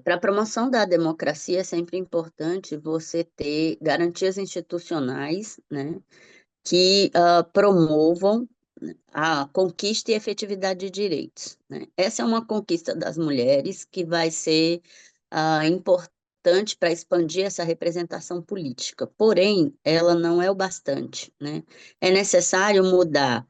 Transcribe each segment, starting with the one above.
Para a promoção da democracia é sempre importante você ter garantias institucionais, né, que promovam a conquista e efetividade de direitos, né? Essa é uma conquista das mulheres que vai ser importante para expandir essa representação política. Porém, ela não é o bastante, né? É necessário mudar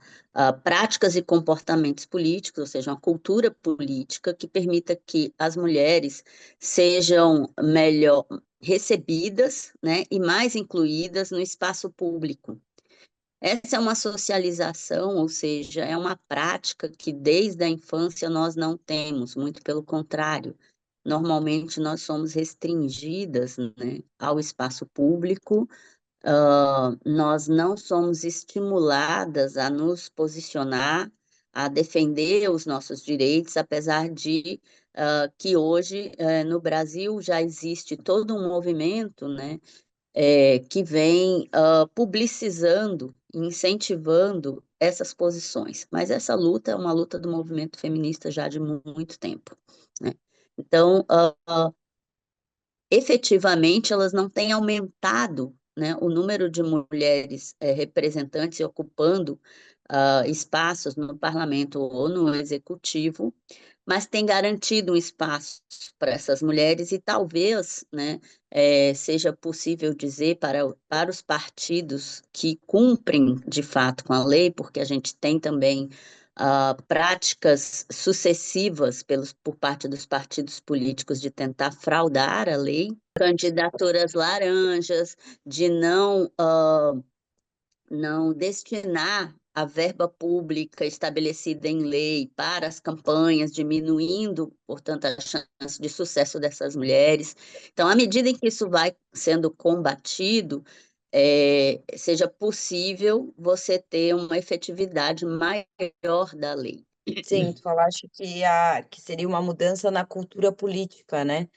práticas e comportamentos políticos, ou seja, uma cultura política que permita que as mulheres sejam melhor recebidas, né, e mais incluídas no espaço público. Essa é uma socialização, ou seja, é uma prática que desde a infância nós não temos, muito pelo contrário. Normalmente nós somos restringidas, né, ao espaço público, nós não somos estimuladas a nos posicionar, a defender os nossos direitos, apesar de que hoje no Brasil já existe todo um movimento, né, que vem publicizando e incentivando essas posições. Mas essa luta é uma luta do movimento feminista já de muito tempo, né? Então, efetivamente, elas não têm aumentado, né, o número de mulheres representantes e ocupando espaços no parlamento ou no executivo, mas tem garantido um espaço para essas mulheres e talvez, né, seja possível dizer para os partidos que cumprem de fato com a lei, porque a gente tem também práticas sucessivas por parte dos partidos políticos de tentar fraudar a lei, candidaturas laranjas, de não destinar a verba pública estabelecida em lei para as campanhas, diminuindo, portanto, a chance de sucesso dessas mulheres. Então, à medida em que isso vai sendo combatido, seja possível você ter uma efetividade maior da lei. Sim, tu falaste que seria uma mudança na cultura política, né?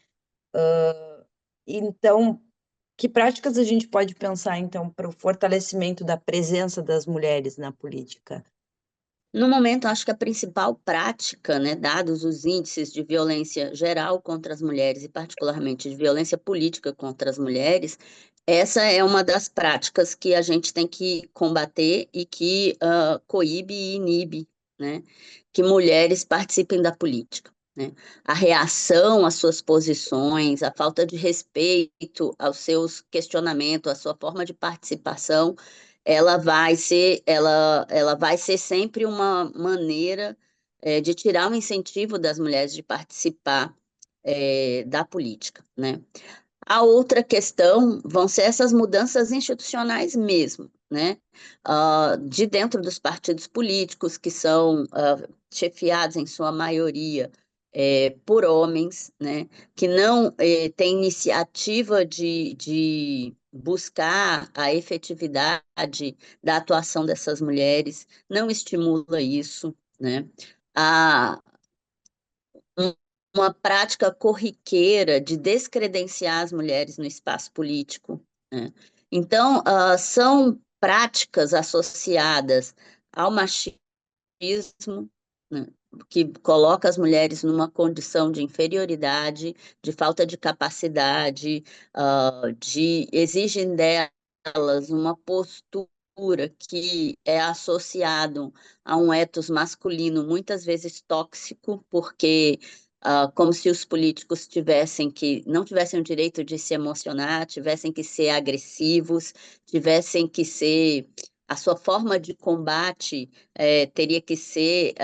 Então, que práticas a gente pode pensar, então, para o fortalecimento da presença das mulheres na política? No momento, acho que a principal prática, né, dados os índices de violência geral contra as mulheres e particularmente de violência política contra as mulheres, essa é uma das práticas que a gente tem que combater e que coíbe e inibe, né, que mulheres participem da política, né? A reação às suas posições, a falta de respeito aos seus questionamentos, à sua forma de participação ela vai ser sempre uma maneira de tirar o incentivo das mulheres de participar da política, né? A outra questão vão ser essas mudanças institucionais mesmo, né? De dentro dos partidos políticos, que são chefiados, em sua maioria, por homens, né? Que não têm iniciativa de buscar a efetividade da atuação dessas mulheres, não estimula isso, né? A, um- uma prática corriqueira de descredenciar as mulheres no espaço político, né? Então, são práticas associadas ao machismo, né, que coloca as mulheres numa condição de inferioridade, de falta de capacidade, exigem delas uma postura que é associado a um ethos masculino muitas vezes tóxico, porque como se os políticos não tivessem o direito de se emocionar, tivessem que ser agressivos, tivessem que ser a sua forma de combate teria que ser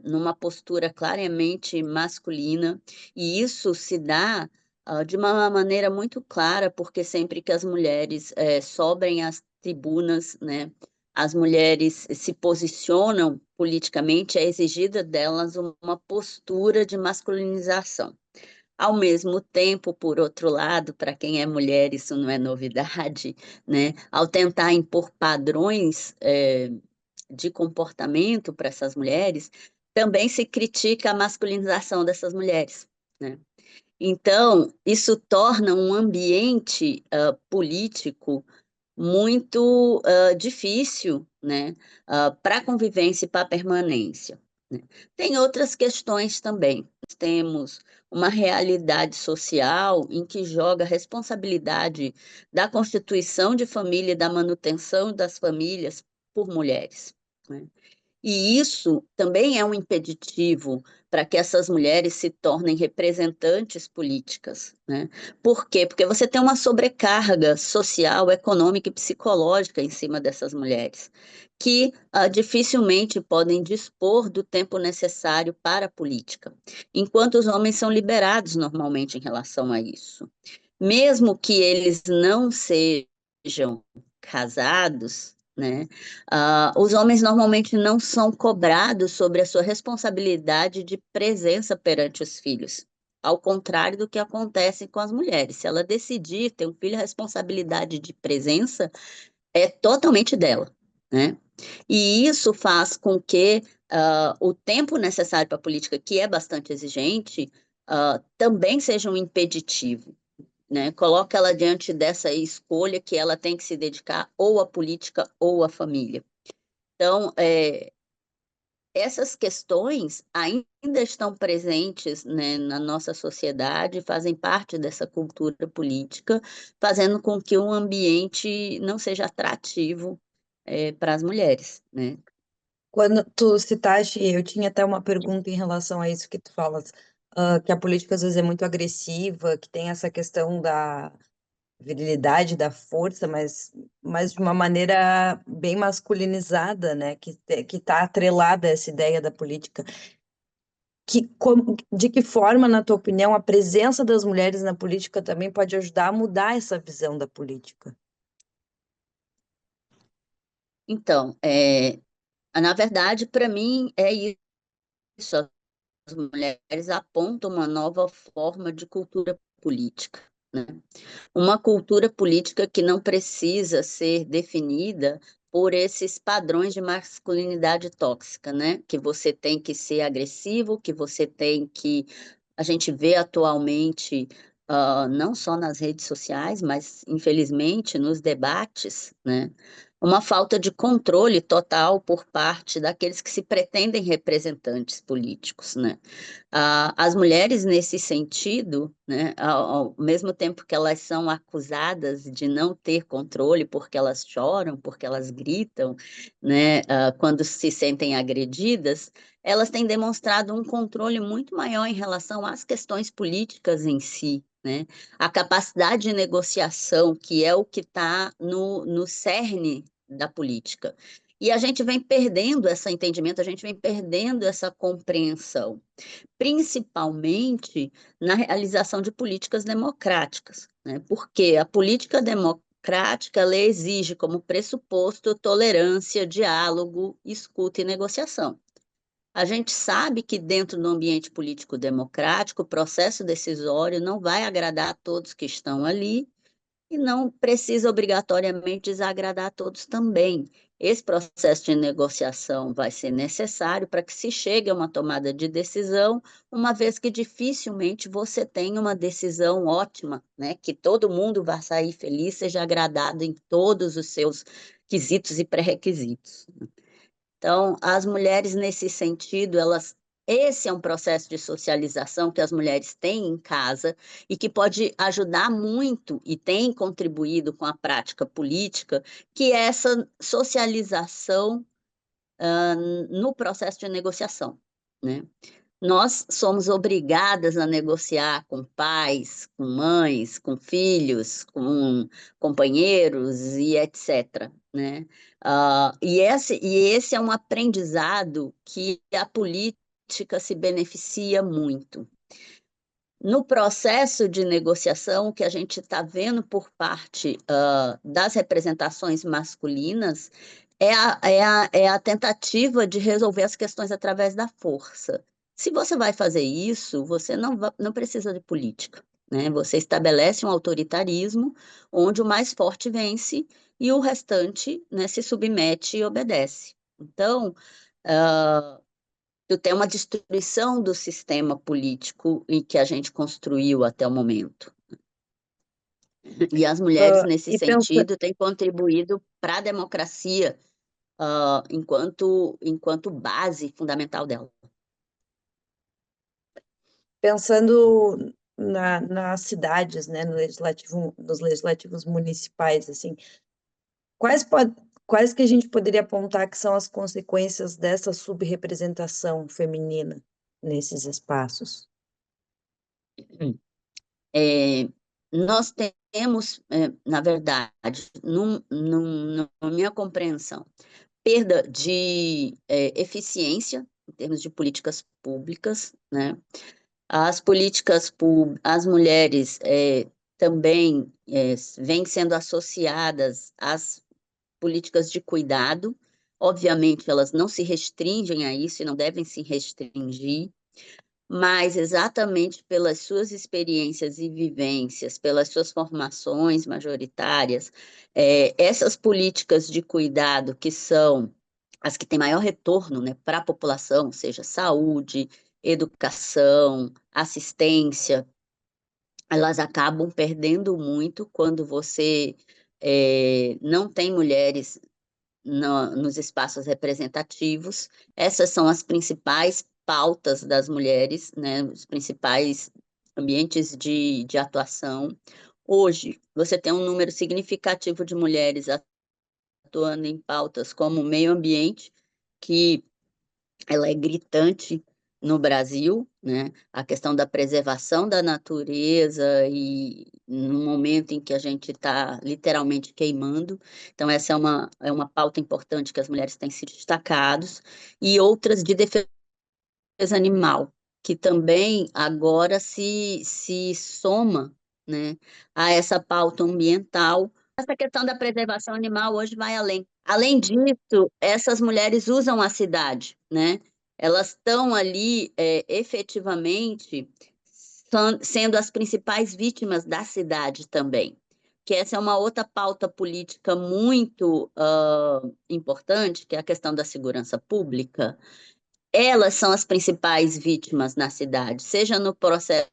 numa postura claramente masculina, e isso se dá de uma maneira muito clara, porque sempre que as mulheres sobem às tribunas, né, as mulheres se posicionam politicamente, é exigida delas uma postura de masculinização. Ao mesmo tempo, por outro lado, para quem é mulher, isso não é novidade, né? Ao tentar impor padrões de comportamento para essas mulheres, também se critica a masculinização dessas mulheres, né? Então, isso torna um ambiente político muito difícil, né, para a convivência e para a permanência, né? Tem outras questões também, temos uma realidade social em que joga a responsabilidade da constituição de família e da manutenção das famílias por mulheres, né? E isso também é um impeditivo para que essas mulheres se tornem representantes políticas, né? Por quê? Porque você tem uma sobrecarga social, econômica e psicológica em cima dessas mulheres, que dificilmente podem dispor do tempo necessário para a política, enquanto os homens são liberados normalmente em relação a isso. Mesmo que eles não sejam casados, né? Os homens normalmente não são cobrados sobre a sua responsabilidade de presença perante os filhos, ao contrário do que acontece com as mulheres. Se ela decidir ter um filho, a responsabilidade de presença é totalmente dela, né? E isso faz com que o tempo necessário para a política, que é bastante exigente, também seja um impeditivo, né? Coloca ela diante dessa escolha que ela tem que se dedicar ou à política ou à família. Então, essas questões ainda estão presentes, né, na nossa sociedade, fazem parte dessa cultura política, fazendo com que o ambiente não seja atrativo, para as mulheres, né? Quando tu citaste, eu tinha até uma pergunta em relação a isso que tu falas, que a política às vezes é muito agressiva, que tem essa questão da virilidade, da força, mas de uma maneira bem masculinizada, né? Que está atrelada a essa ideia da política. De que forma, na tua opinião, a presença das mulheres na política também pode ajudar a mudar essa visão da política? Então, na verdade, para mim, é isso. As mulheres apontam uma nova forma de cultura política, né? Uma cultura política que não precisa ser definida por esses padrões de masculinidade tóxica, né? Que você tem que ser agressivo, que você tem que. A gente vê atualmente, não só nas redes sociais, mas infelizmente nos debates, né? Uma falta de controle total por parte daqueles que se pretendem representantes políticos, né? As mulheres, nesse sentido, né, ao mesmo tempo que elas são acusadas de não ter controle porque elas choram, porque elas gritam, né, quando se sentem agredidas, elas têm demonstrado um controle muito maior em relação às questões políticas em si, né? A capacidade de negociação, que é o que está no cerne da política. E a gente vem perdendo esse entendimento, a gente vem perdendo essa compreensão, principalmente na realização de políticas democráticas, né? Porque a política democrática ela exige como pressuposto tolerância, diálogo, escuta e negociação. A gente sabe que dentro do ambiente político democrático, o processo decisório não vai agradar a todos que estão ali, e não precisa obrigatoriamente desagradar a todos também. Esse processo de negociação vai ser necessário para que se chegue a uma tomada de decisão, uma vez que dificilmente você tem uma decisão ótima, né? Que todo mundo vai sair feliz, seja agradado em todos os seus quesitos e pré-requisitos. Então, as mulheres, nesse sentido, esse é um processo de socialização que as mulheres têm em casa e que pode ajudar muito e tem contribuído com a prática política, que é essa socialização, no processo de negociação, né? Nós somos obrigadas a negociar com pais, com mães, com filhos, com companheiros e etc., né? E esse é um aprendizado que a política se beneficia muito. No processo de negociação, o que a gente está vendo por parte das representações masculinas é a tentativa de resolver as questões através da força. Se você vai fazer isso, você não precisa de política, né? Você estabelece um autoritarismo onde o mais forte vence e o restante, né, se submete e obedece. Então, uh, tu tem uma destruição do sistema político e que a gente construiu até o momento. E as mulheres, nesse E pensa, sentido, têm contribuído para a democracia, enquanto base fundamental dela. Pensando nas cidades, né, nos legislativos municipais, assim, quais, quais que a gente poderia apontar que são as consequências dessa subrepresentação feminina nesses espaços? É, nós temos, na verdade, na minha compreensão, perda de eficiência em termos de políticas públicas, né? As mulheres também vêm sendo associadas às políticas de cuidado. Obviamente, elas não se restringem a isso e não devem se restringir, mas exatamente pelas suas experiências e vivências, pelas suas formações majoritárias, essas políticas de cuidado que são as que têm maior retorno, né, para a população, seja saúde, educação, assistência, elas acabam perdendo muito quando você não tem mulheres nos espaços representativos. Essas são as principais pautas das mulheres, né, os principais ambientes de atuação. Hoje, você tem um número significativo de mulheres atuando em pautas como o meio ambiente, que ela é gritante no Brasil, né? A questão da preservação da natureza e no momento em que a gente está literalmente queimando. Então, essa é uma pauta importante que as mulheres têm se destacado, e outras de defesa animal, que também agora se soma, né, a essa pauta ambiental. Essa questão da preservação animal hoje vai além. Além disso, essas mulheres usam a cidade, né? Elas estão ali efetivamente sendo as principais vítimas da cidade também. Que essa é uma outra pauta política muito importante, que é a questão da segurança pública. Elas são as principais vítimas na cidade, seja no processo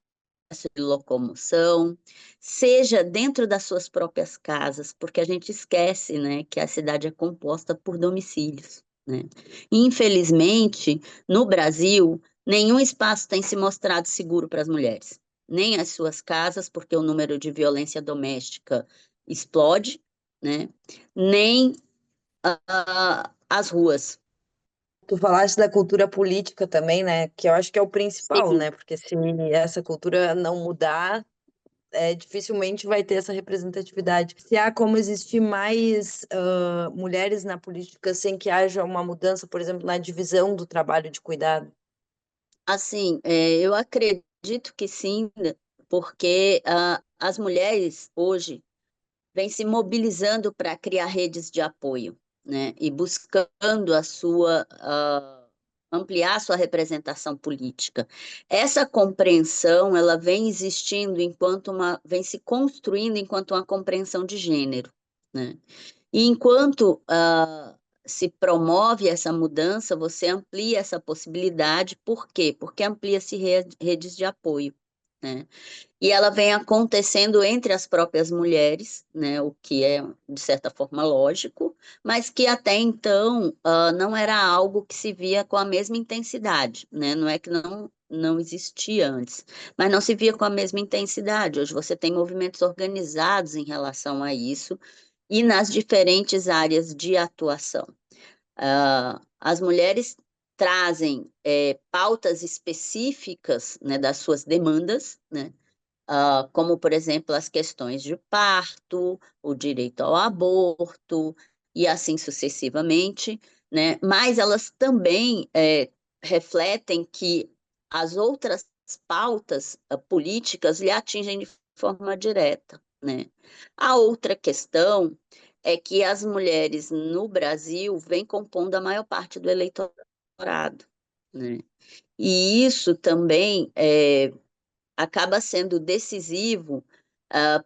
de locomoção, seja dentro das suas próprias casas, porque a gente esquece, né, que a cidade é composta por domicílios, né? Infelizmente, no Brasil, nenhum espaço tem se mostrado seguro para as mulheres, nem as suas casas, porque o número de violência doméstica explode, né? Nem as ruas. Tu falaste da cultura política também, né? Que eu acho que é o principal, Sim. né? Porque se essa cultura não mudar, dificilmente vai ter essa representatividade. Se há como existir mais mulheres na política sem que haja uma mudança, por exemplo, na divisão do trabalho de cuidado. Assim, eu acredito que sim, né, porque as mulheres hoje vêm se mobilizando para criar redes de apoio, né, e buscando ampliar a sua representação política. Essa compreensão, ela vem existindo vem se construindo enquanto uma compreensão de gênero, né? E enquanto se promove essa mudança, você amplia essa possibilidade. Por quê? Porque amplia-se redes de apoio, né? E ela vem acontecendo entre as próprias mulheres, né? O que é, de certa forma, lógico, mas que até então não era algo que se via com a mesma intensidade, né? Não é que não existia antes, mas não se via com a mesma intensidade. Hoje você tem movimentos organizados em relação a isso, e nas diferentes áreas de atuação. As mulheres trazem pautas específicas, né, das suas demandas, né, como, por exemplo, as questões de parto, o direito ao aborto, e assim sucessivamente, né, mas elas também refletem que as outras pautas políticas lhe atingem de forma direta, né. A outra questão é que as mulheres no Brasil vêm compondo a maior parte do eleitorado, né? E isso também acaba sendo decisivo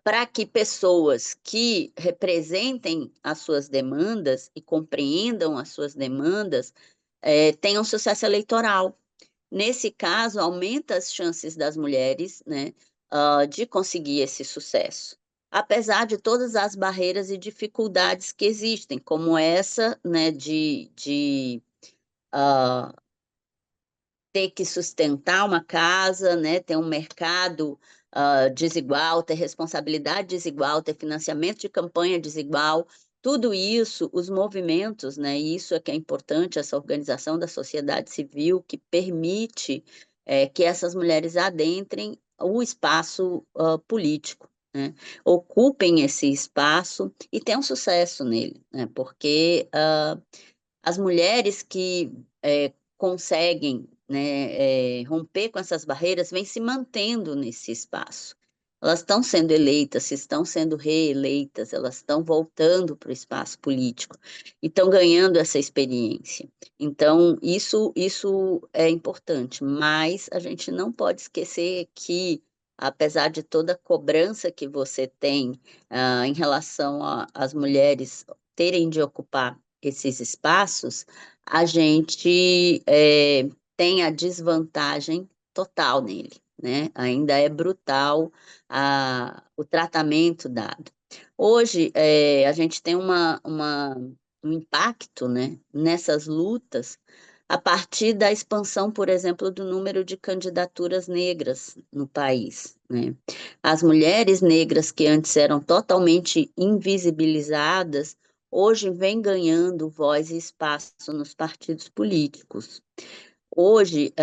para que pessoas que representem as suas demandas e compreendam as suas demandas tenham sucesso eleitoral. Nesse caso, aumenta as chances das mulheres, né, de conseguir esse sucesso. Apesar de todas as barreiras e dificuldades que existem, como essa, né, ter que sustentar uma casa, né, ter um mercado desigual, ter responsabilidade desigual, ter financiamento de campanha desigual, tudo isso, os movimentos, né, e isso é que é importante, essa organização da sociedade civil que permite que essas mulheres adentrem o espaço político, né, ocupem esse espaço e tenham sucesso nele, né, porque as mulheres que conseguem, né, romper com essas barreiras vêm se mantendo nesse espaço. Elas estão sendo eleitas, estão sendo reeleitas, elas estão voltando para o espaço político e estão ganhando essa experiência. Então, isso é importante, mas a gente não pode esquecer que, apesar de toda a cobrança que você tem em relação às mulheres terem de ocupar esses espaços, a gente tem a desvantagem total nele, né? Ainda é brutal o tratamento dado. Hoje, a gente tem um impacto, né, nessas lutas a partir da expansão, por exemplo, do número de candidaturas negras no país, né? As mulheres negras que antes eram totalmente invisibilizadas, hoje vêm ganhando voz e espaço nos partidos políticos. Hoje,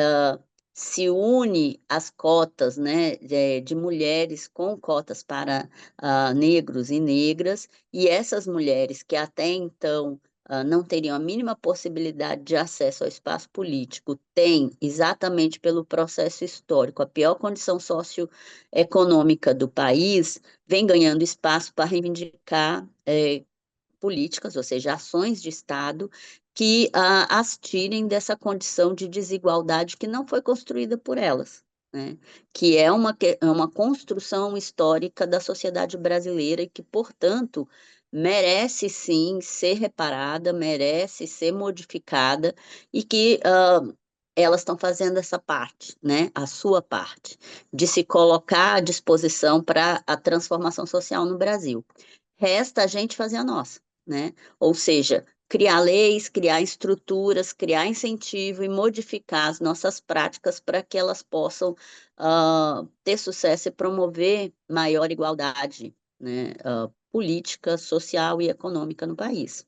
se une as cotas, né, de mulheres com cotas para negros e negras, e essas mulheres que até então não teriam a mínima possibilidade de acesso ao espaço político, têm, exatamente pelo processo histórico, a pior condição socioeconômica do país, vem ganhando espaço para reivindicar políticas, ou seja, ações de Estado que as tirem dessa condição de desigualdade que não foi construída por elas, né? Que é uma construção histórica da sociedade brasileira e que, portanto, merece sim ser reparada, merece ser modificada e que elas estão fazendo essa parte, né? A sua parte, de se colocar à disposição para a transformação social no Brasil. Resta a gente fazer a nossa, né? Ou seja, criar leis, criar estruturas, criar incentivo e modificar as nossas práticas para que elas possam ter sucesso e promover maior igualdade, né? Política, social e econômica no país.